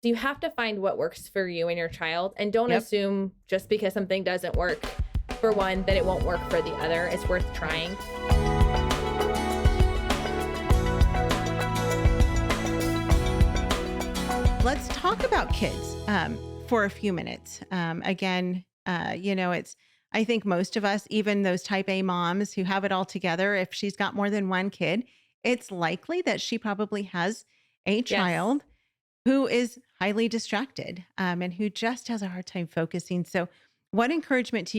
So you have to find what works for you and your child, and don't assume just because something doesn't work for one that it won't work for the other. It's worth trying. Let's talk about kids for a few minutes. I think most of us, even those type A moms who have it all together, if she's got more than one kid, it's likely that she probably has a child who is highly distracted and who just has a hard time focusing. So what encouragement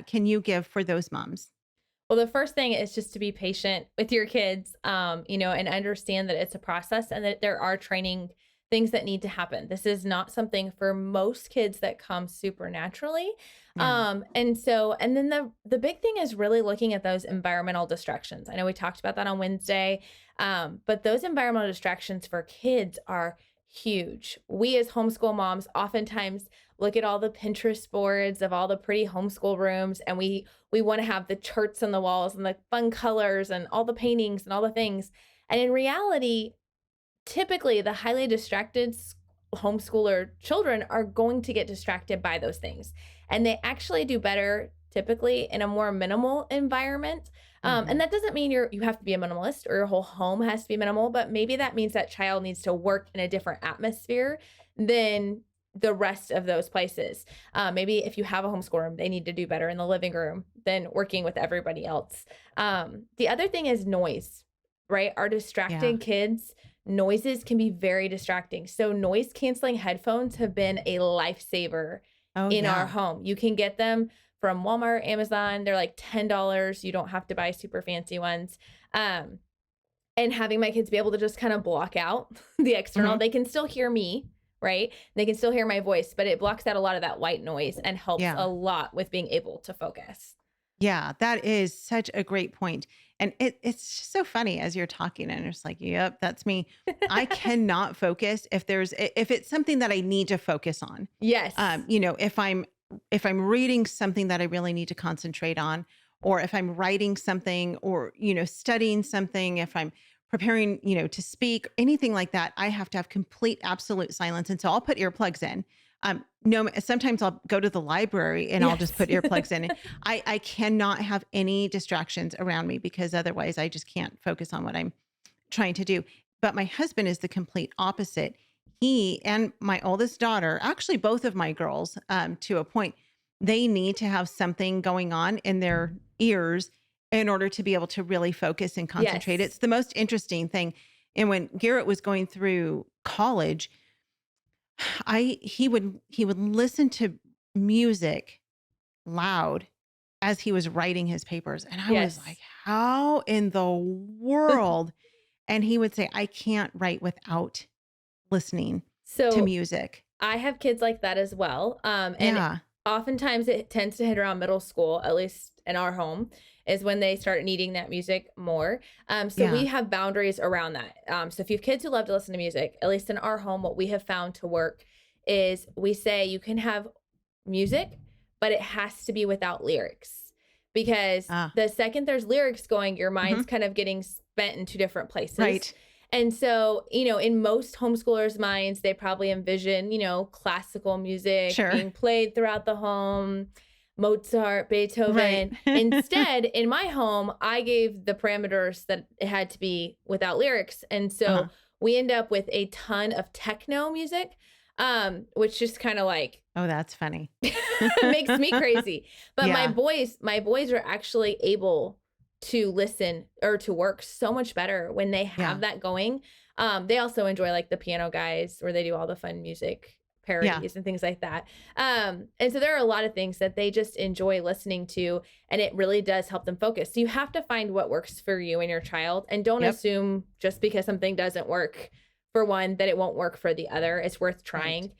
can you give for those moms? Well, the first thing is just to be patient with your kids, and understand that it's a process and that there are training things that need to happen. This is not something for most kids that comes supernaturally. Yeah. And then the big thing is really looking at those environmental distractions. I know we talked about that on Wednesday, but those environmental distractions for kids are huge. We as homeschool moms oftentimes look at all the Pinterest boards of all the pretty homeschool rooms, and we want to have the charts on the walls and the fun colors and all the paintings and all the things. And in reality, typically the highly distracted homeschooler children are going to get distracted by those things. And they actually do better typically in a more minimal environment. And that doesn't mean you have to be a minimalist or your whole home has to be minimal, but maybe that means that child needs to work in a different atmosphere than the rest of those places. Maybe if you have a homeschool room, they need to do better in the living room than working with everybody else. The other thing is noise, right? Our distracted kids, noises can be very distracting. So noise canceling headphones have been a lifesaver in our home. You can get them from Walmart, Amazon. They're like $10. You don't have to buy super fancy ones. And having my kids be able to just kind of block out the external, they can still hear me, right? They can still hear my voice, but it blocks out a lot of that white noise and helps a lot with being able to focus. Yeah, that is such a great point. And it's just so funny as you're talking and it's like, yep, that's me. I cannot focus if it's something that I need to focus on. Yes. If I'm reading something that I really need to concentrate on, or if I'm writing something or, studying something, if I'm preparing, to speak, anything like that, I have to have complete, absolute silence. And so I'll put earplugs in. No, sometimes I'll go to the library and I'll just put earplugs in. I cannot have any distractions around me because otherwise I just can't focus on what I'm trying to do. But my husband is the complete opposite. He and my oldest daughter, actually both of my girls, to a point, they need to have something going on in their ears in order to be able to really focus and concentrate. It's the most interesting thing. And when Garrett was going through college, he would listen to music loud as he was writing his papers. And I was like, how in the world? And he would say, I can't write without listening to music. I have kids like that as well. And oftentimes it tends to hit around middle school, at least in our home, is when they start needing that music more. We have boundaries around that. So if you have kids who love to listen to music, at least in our home, what we have found to work is we say you can have music, but it has to be without lyrics. Because the second there's lyrics going, your mind's kind of getting spent in two different places. Right. And so, in most homeschoolers' minds, they probably envision, classical music being played throughout the home, Mozart, Beethoven. Right. Instead, in my home, I gave the parameters that it had to be without lyrics. And so we end up with a ton of techno music, which just kind of like, oh, that's funny. makes me crazy. But my boys are actually able to listen or to work so much better when they have that going. They also enjoy like the Piano Guys where they do all the fun music parodies and things like that. And so there are a lot of things that they just enjoy listening to, and it really does help them focus. So you have to find what works for you and your child, and don't assume just because something doesn't work for one that it won't work for the other. It's worth trying.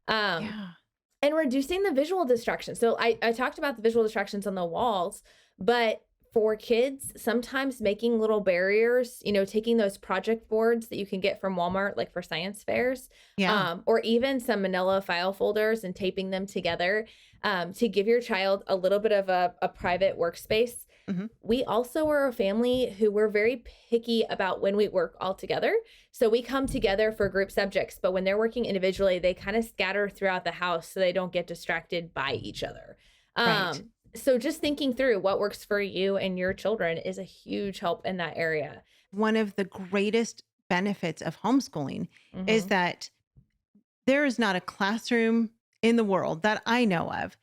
And reducing the visual distractions. So I talked about the visual distractions on the walls, but for kids, sometimes making little barriers, taking those project boards that you can get from Walmart, like for science fairs, or even some manila file folders and taping them together to give your child a little bit of a private workspace. We also are a family who we're very picky about when we work all together. So we come together for group subjects, but when they're working individually, they kind of scatter throughout the house so they don't get distracted by each other. Right. So just thinking through what works for you and your children is a huge help in that area. One of the greatest benefits of homeschooling is Mm-hmm. that there is not a classroom in the world that I know of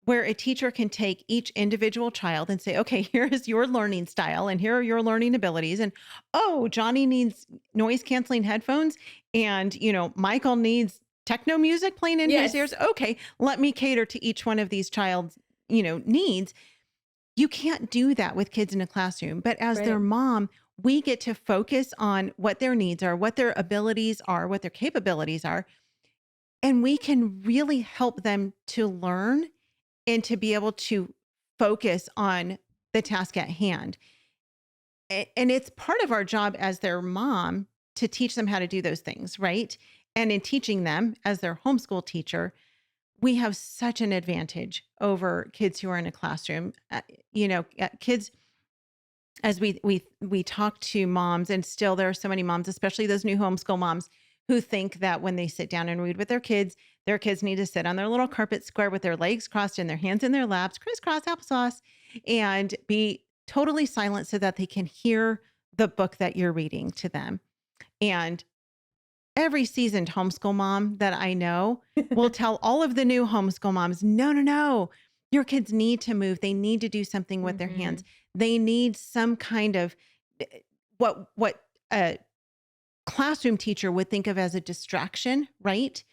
where a teacher can take each individual child and say, okay, here is your learning style and here are your learning abilities. And oh, Johnny needs noise canceling headphones and, Michael needs techno music playing in his ears. Okay, let me cater to each one of these child's, needs. You can't do that with kids in a classroom, but as their mom, we get to focus on what their needs are, what their abilities are, what their capabilities are. And we can really help them to learn and to be able to focus on the task at hand. And it's part of our job as their mom to teach them how to do those things, right? And in teaching them as their homeschool teacher, we have such an advantage over kids who are in a classroom. Kids, as we talk to moms, and still there are so many moms, especially those new homeschool moms, who think that when they sit down and read with their kids need to sit on their little carpet square with their legs crossed and their hands in their laps, crisscross applesauce, and be totally silent so that they can hear the book that you're reading to them. And every seasoned homeschool mom that I know will tell all of the new homeschool moms, no, your kids need to move. They need to do something with their hands. They need some kind of what a classroom teacher would think of as a distraction, right?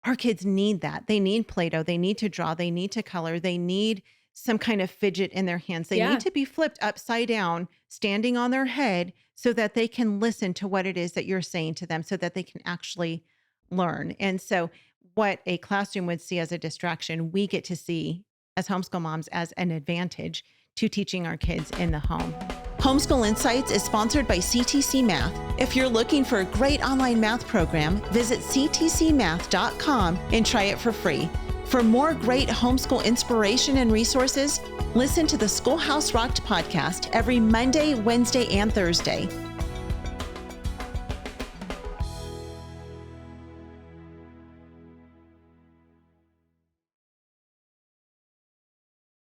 Our kids need that. They need Play-Doh. They need to draw. They need to color. They need some kind of fidget in their hands. They need to be flipped upside down, standing on their head so that they can listen to what it is that you're saying to them so that they can actually learn. And so what a classroom would see as a distraction, we get to see as homeschool moms as an advantage to teaching our kids in the home. Homeschool Insights is sponsored by CTC Math. If you're looking for a great online math program, visit ctcmath.com and try it for free. For more great homeschool inspiration and resources, listen to the Schoolhouse Rocked podcast every Monday, Wednesday, and Thursday.